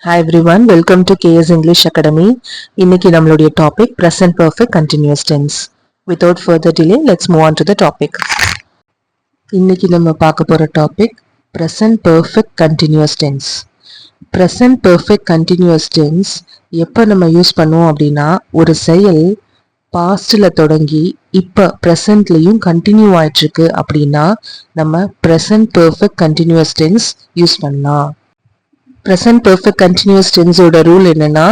Hi everyone, welcome to KS English Academy. இன்னைக்கு நம்மளுடைய topic present perfect continuous tense. Without further delay, let's move on to the topic. இன்னைக்கு நம்ம பார்க்க போற topic present perfect continuous tense. present perfect continuous tense எப்ப நம்ம use பண்ணுவோம் அப்படின்னா ஒரு செயல் பாஸ்ட்ல தொடங்கி இப்ப presentலயும் கண்டினியூ ஆயிட்டு இருக்கு அப்படின்னா நம்ம present perfect continuous tense use பண்ணலாம். present perfect continuous tense ஓட ரூல் என்னன்னா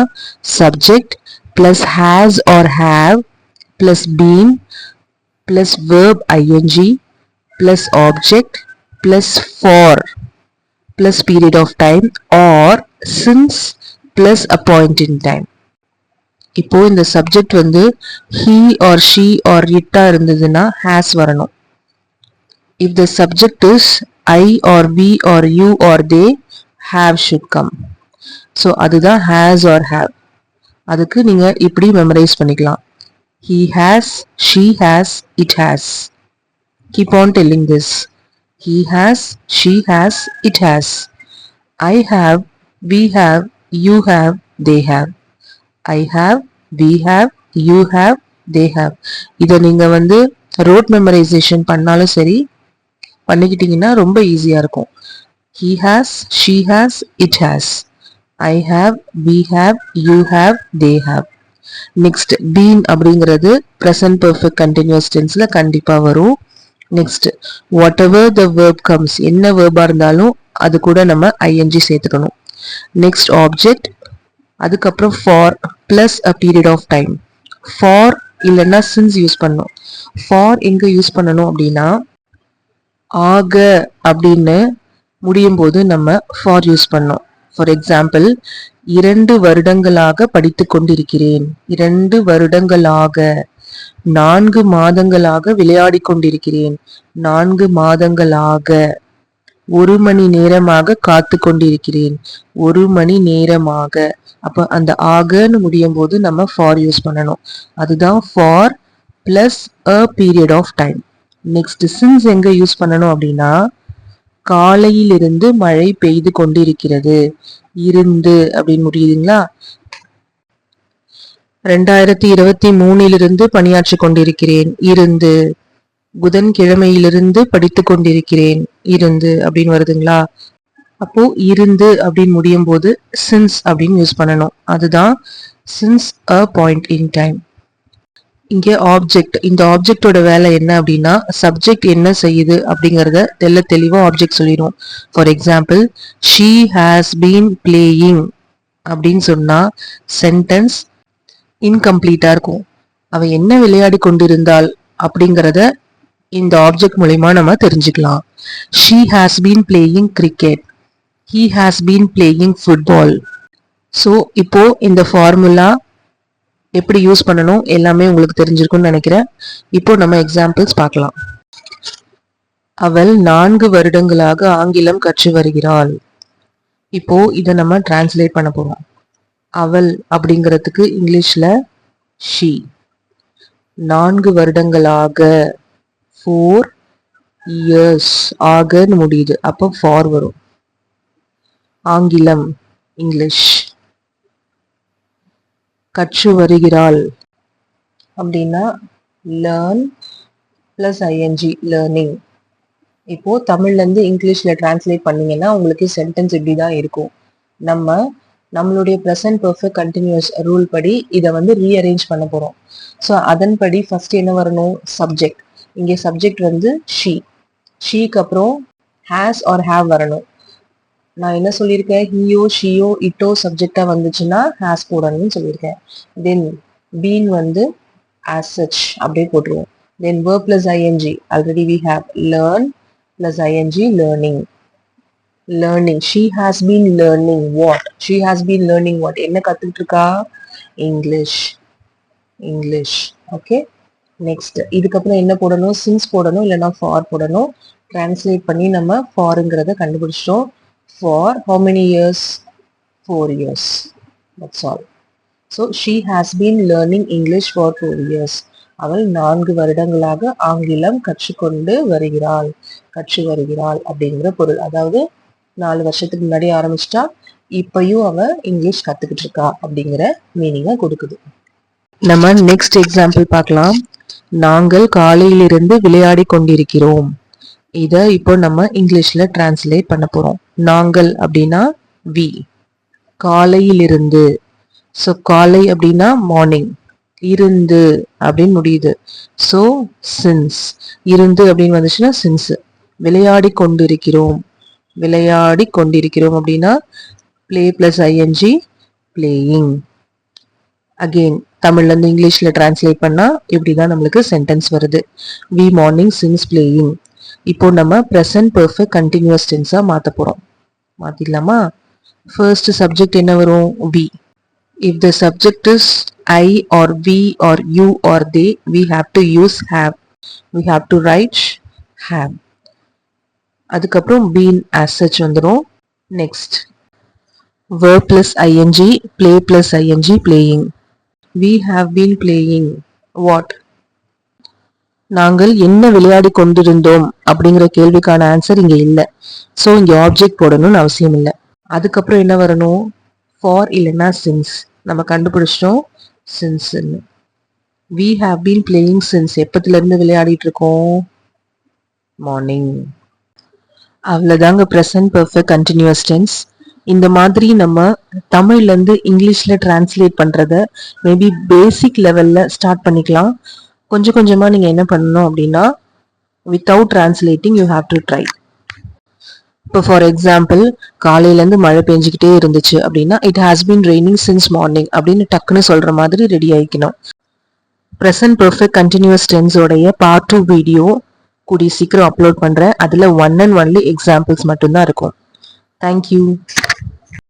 subject plus has or have plus been plus verb ing plus object plus for plus period of time or since plus a point in time. இப்போ இந்த subject வந்து he or she or it இருந்ததுன்னா has வரணும். if the subject is I or we or you or they, have should come. so அதுதான் has or have. அதுக்கு நீங்க இப்படி memorise பண்ணிக்கலாம். he has, she has, it has. keep on telling this. he has, she has, it has. I have, we have, you have, they have. I have, we have, you have, they have. இதை நீங்க வந்து road memorisation பண்ணாலும் சரி, பண்ணிக்கிட்டீங்கன்னா ரொம்ப ஈஸியா இருக்கும். he has, she has, it has. I have, we have, you have, they have. next been அப்படிங்கிறது present perfect continuous tenseல கண்டிப்பா வரும். next whatever the verb comes, என்ன verb இருந்தாலும் அது கூட நம்ம ing சேர்த்துக்கணும். next object, அதுக்கப்புறம் for plus a period of time. for இல்லைன்னா since யூஸ் பண்ணணும். for எங்க யூஸ் பண்ணணும் அப்படின்னா ஆக அப்படின்னு முடியும் போது நம்ம for யூஸ் பண்ணோம். ஃபார் எக்ஸாம்பிள் 2 வருடங்களாக படித்துக் கொண்டிருக்கிறேன். 2 வருடங்களாக. 4 மாதங்களாக விளையாடி கொண்டிருக்கிறேன். 4 மாதங்களாக. 1 மணி நேரமாக காத்து கொண்டிருக்கிறேன். 1 மணி நேரமாக. அப்ப அந்த ஆகன்னு முடியும் போது நம்ம for யூஸ் பண்ணணும். அதுதான் for plus a period of time. Next since எங்க யூஸ் பண்ணணும் அப்படின்னா காலையிலிருந்து மழை பெய்து கொண்டிருக்கிறது. இருந்து அப்படின்னு முடியுதுங்களா? 2023 பணியாற்றி கொண்டிருக்கிறேன். இருந்து. புதன்கிழமையிலிருந்து படித்துக் கொண்டிருக்கிறேன். இருந்து அப்படின்னு வருதுங்களா? அப்போ இருந்து அப்படின்னு முடியும் போது since அப்படின்னு யூஸ் பண்ணணும். அதுதான் since a point in time. இங்க ஆப்ஜெக்ட், இந்த ஆப்ஜெக்டோட வேலை என்ன அப்படின்னா சப்ஜெக்ட் என்ன செய்யுது அப்படிங்கறத தெளிவா ஆப்ஜெக்ட் சொல்லிடும். For example she has been playing அப்படின்னு சொன்னா சென்டென்ஸ் இன்கம்ப்ளீட்டா இருக்கும். அவ என்ன விளையாடி கொண்டிருந்தாள் அப்படிங்கறத இந்த ஆப்ஜெக்ட் மூலமா நம்ம தெரிஞ்சுக்கலாம். she has been playing cricket. he has been playing football. So இப்போ இந்த ஃபார்முலா எப்படி யூஸ் பண்ணணும் எல்லாமே உங்களுக்கு தெரிஞ்சிருக்கும்னு நினைக்கிறேன். இப்போ நம்ம எக்ஸாம்பிள்ஸ் பார்க்கலாம். அவள் 4 வருடங்களாக ஆங்கிலம் கற்று வருகிறாள். இப்போ இதை நம்ம டிரான்ஸ்லேட் பண்ண போறோம். அவள் அப்படிங்கிறதுக்கு இங்கிலீஷ்ல she. 4 வருடங்களாக 4 years ஆகன்னு முடியுது. அப்போ for வரும். ஆங்கிலம் இங்கிலீஷ். கற்று வருகிறாள் அப்படின்னா லேர்ன் பிளஸ் ஐஎன்ஜி லேர்னிங். இப்போ தமிழ்ல இருந்து இங்கிலீஷ்ல டிரான்ஸ்லேட் பண்ணீங்கன்னா உங்களுக்கு சென்டென்ஸ் இப்படிதான் இருக்கும். நம்மளுடைய ப்ரெசன்ட் பெர்ஃபெக்ட் கண்டினியூஸ் ரூல் படி இதை வந்து ரீஅரேஞ்ச் பண்ண போறோம். ஸோ அதன்படி ஃபர்ஸ்ட் என்ன வரணும்? சப்ஜெக்ட். இங்கே சப்ஜெக்ட் வந்து she. ஷீக்கு அப்புறம் has or have வரணும். நான் என்ன சொல்லியிருக்கேன்? ஹீயோ ஷியோ இட்டோ சப்ஜெக்டா வந்துச்சுன்னா ஹேஸ் போடணும்னு சொல்லியிருக்கேன். தென் பீன் வந்து as such அப்படியே போட்டுருவோம். தென் verb plus ing already we have learn plus ing learning. learning. she has been learning what? she has been learning what? என்ன கத்துக்கிட்டு இருக்கா? இங்கிலீஷ். இங்கிலீஷ். ஓகே. நெக்ஸ்ட் இதுக்கப்புறம் என்ன போடணும்? since போடணும், இல்லைன்னா for போடணும். டிரான்ஸ்லேட் பண்ணி நம்ம forங்கிறத கண்டுபிடிச்சிட்டோம். For how many years? 4 years. That's all. So she has been learning English for 4 years. அவள் 4 வருடங்களாக ஆங்கிலம் கற்றுக்கொண்டு வருகிறாள். கற்று வருகிறாள் அப்படிங்கிற பொருள். அதாவது 4 வருஷத்துக்கு முன்னாடி ஆரம்பிச்சிட்டா இப்பயும் அவ இங்கிலீஷ் கத்துக்கிட்டு இருக்கா அப்படிங்கிற மீனிங்கை கொடுக்குது. நம்ம நெக்ஸ்ட் எக்ஸாம்பிள் பார்க்கலாம். நாங்கள் காலையிலிருந்து விளையாடி கொண்டிருக்கிறோம். இத இப்போ நம்ம இங்கிலீஷ்ல டிரான்ஸ்லேட் பண்ண போறோம். நாங்கள் அப்படின்னா வி, காலையிலிருந்து, ஸோ காலை அப்படின்னா மார்னிங், இருந்து அப்படின்னு முடியுது, ஸோ சின்ஸ், இருந்து அப்படின்னு வந்துச்சுன்னா சின்ஸ். விளையாடி கொண்டிருக்கிறோம், விளையாடி கொண்டிருக்கிறோம் அப்படின்னா play plus ING, playing. Again தமிழ்ல இருந்து இங்கிலீஷ்ல டிரான்ஸ்லேட் பண்ணா இப்படிதான் நம்மளுக்கு சென்டென்ஸ் வருது. We morning since playing. இப்போ நம்ம ப்ரெசன்ட் பெர்ஃபெக்ட் கண்டினியூஸ் டென்ஸா மாத்த போறோம். மாத்திடலாமா? ஃபர்ஸ்ட் சப்ஜெக்ட் என்ன வரும்? We. If the subject is I or we or you or they, we have to use have. We have to write have. அதுக்கப்புறம் been as such வந்துரும். Next, verb plus ing, play plus ing, playing. We have been playing what? நாங்கள் என்ன விளையாடி கொண்டிருந்தோம் அப்படிங்கிற கேள்விக்கான answer இங்க இல்ல. ஸோ இங்க ஆப்ஜெக்ட் போடணும்னு அவசியம் இல்லை. அதுக்கப்புறம் என்ன வரணும்? ஃபார் இல்லைன்னா சின்ஸ். நம்ம கண்டுபிடிச்சிட்டோம் since. We have been playing since. எப்பத்துல இருந்து விளையாடிட்டு இருக்கோம்? மார்னிங். அவ்வளவுதாங்க ப்ரெசன்ட் பெர்ஃபெக்ட் கண்டினியூஸ் டென்ஸ். இந்த மாதிரி நம்ம தமிழ்ல இருந்து இங்கிலீஷ்ல டிரான்ஸ்லேட் பண்றத மேபி பேசிக் லெவல்ல ஸ்டார்ட் பண்ணிக்கலாம். கொஞ்சம் கொஞ்சமா நீங்க என்ன பண்ணணும் அப்படின்னா without translating you have to try. இப்போ ஃபார் எக்ஸாம்பிள் காலையில இருந்து மழை பெஞ்சுக்கிட்டே இருந்துச்சு அப்படின்னா it has been raining since morning அப்படின்னு டக்குன்னு சொல்ற மாதிரி ரெடி ஆயிக்கணும். ப்ரெசன்ட் பெர்ஃபெக்ட் கண்டினியூஸ் டென்ஸோடைய பார்ட் 2 வீடியோ கூடிய சீக்கிரம் அப்லோட் பண்றேன். அதுல 1 and only எக்ஸாம்பிள்ஸ் மட்டும்தான் இருக்கும். தேங்க்யூ.